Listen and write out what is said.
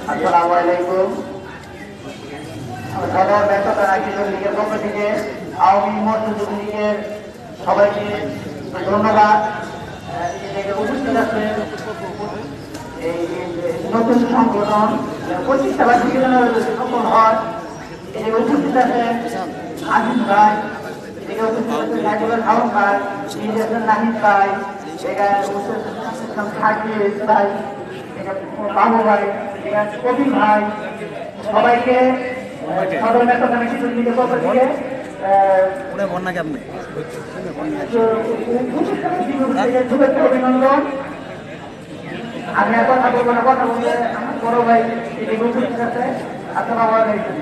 আসসালামু আলাইকুম। সাধারণ ব্যস্ততা রাখি লীগের পক্ষ থেকে আওয়ামী মজদুর লীগের সবাইকে ধন্যবাদ। উপস্থিত আছে এই নতুন সংগঠন প্রতিষ্ঠা বার্ষিকী সফল হয়। এদিকে উপস্থিত আছে আজিজ ভাই, এদিকে উপস্থিত আছে নাইজুল খাওয়ান ভাই, নাহিদ ভাই, সাকিব ভাই, বাবু ভাই, কবির ভাই, সবাইকে সদর মেট্রোপলিটন শিশু লীগের পক্ষ থেকে শুভেচ্ছা অভিনন্দন। আমি আর কথা বলবো না, কথা বললে আমার বড় ভাই এদিকে উপস্থিত আছে। আসসালামু আলাইকুম।